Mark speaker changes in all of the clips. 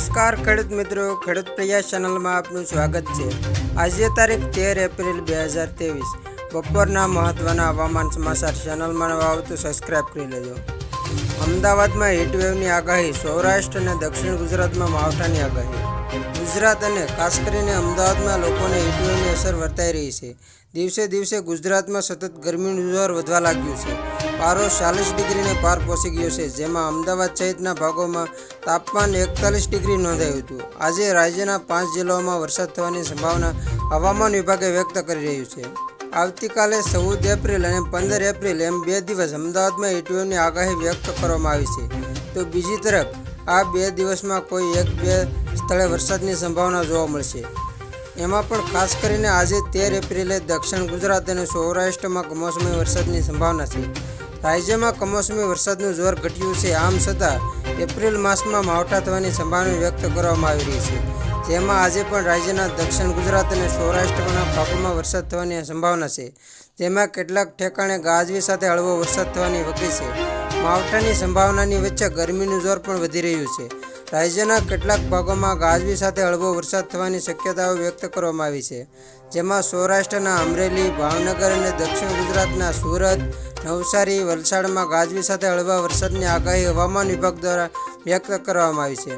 Speaker 1: નમસ્કાર ખેડૂત મિત્રો, ખેડૂત પ્રયાસ ચેનલમાં આપનું સ્વાગત છે। આજે તારીખ 13 એપ્રિલ 2023 બપોરના મહત્વના હવામાન સમાચાર ચેનલમાં નવા આવો તો સબસ્ક્રાઇબ કરી લેજો। અમદાવાદમાં હીટવેવની આગાહી, સૌરાષ્ટ્ર અને દક્ષિણ ગુજરાતમાં માવઠાની આગાહી। ગુજરાત અને ખાસ કરીને અમદાવાદમાં લોકોને હીટવેવની અસર વર્તાઈ રહી છે। દિવસે દિવસે ગુજરાતમાં સતત ગરમીનું જોર વધવા લાગ્યું છે। પારો 40 ડિગ્રીને પાર પહોંચી ગયો છે, જેમાં અમદાવાદ સહિતના ભાગોમાં તાપમાન 41 ડિગ્રી નોંધાયું હતું। આજે રાજ્યના 5 જિલ્લાઓમાં વરસાદ થવાની સંભાવના હવામાન વિભાગે વ્યક્ત કરી રહ્યું છે। આવતીકાલે 14 એપ્રિલ અને 15 એપ્રિલ એમ 2 દિવસ અમદાવાદમાં હીટવેવની આગાહી વ્યક્ત કરવામાં આવી છે, તો બીજી તરફ આ 2 દિવસમાં કોઈ 1-2 સ્થળે વરસાદની સંભાવના જોવા મળશે। એમાં પણ ખાસ કરીને આજે 13 એપ્રિલે દક્ષિણ ગુજરાત અને સૌરાષ્ટ્રમાં કમોસમી વરસાદની સંભાવના છે। રાજ્યમાં કમોસમી વરસાદનું જોર ઘટ્યું છે, આમ છતાં એપ્રિલ માસમાં માવઠા થવાની સંભાવના વ્યક્ત કરવામાં આવી રહી છે, જેમાં આજે પણ રાજ્યના દક્ષિણ ગુજરાત અને સૌરાષ્ટ્રના ભાગોમાં વરસાદ થવાની સંભાવના છે, જેમાં કેટલાક ઠેકાણે ગાજવી સાથે હળવો વરસાદ થવાની વકી છે। માવઠાની સંભાવનાની વચ્ચે ગરમીનું જોર પણ વધી રહ્યું છે। રાજ્યના કેટલાક ભાગોમાં ગાજવી સાથે હળવો વરસાદ થવાની શક્યતાઓ વ્યક્ત કરવામાં આવી છે, જેમાં સૌરાષ્ટ્રના અમરેલી, ભાવનગર અને દક્ષિણ ગુજરાતના સુરત, નવસારી, વલસાડમાં ગાજવી સાથે હળવા વરસાદની આગાહી હવામાન વિભાગ દ્વારા વ્યક્ત કરવામાં આવી છે।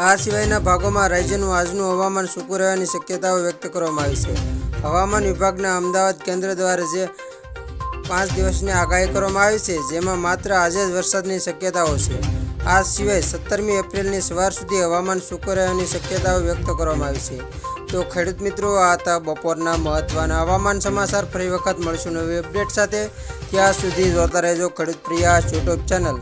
Speaker 1: આ સિવાયના ભાગોમાં રાજ્યનું આજનું હવામાન સૂકું રહેવાની શક્યતાઓ વ્યક્ત કરવામાં આવી છે। હવામાન વિભાગના અમદાવાદ કેન્દ્ર દ્વારા જે 5 દિવસની આગાહી કરવામાં આવી છે, જેમાં માત્ર આજે જ વરસાદની શક્યતાઓ છે। આ સિવાય 17મી એપ્રિલની સવાર સુધી હવામાન સૂકું રહેવાની શક્યતાઓ વ્યક્ત કરવામાં આવી છે। તો ખેડૂત મિત્રો, આ હતા બપોરના મહત્વના હવામાન સમાચાર। ફરી વખત મળશું નવી અપડેટ સાથે। ત્યાં સુધી જોતા રહેજો ખેડૂત પ્રયાસ યુટ્યુબ ચેનલ।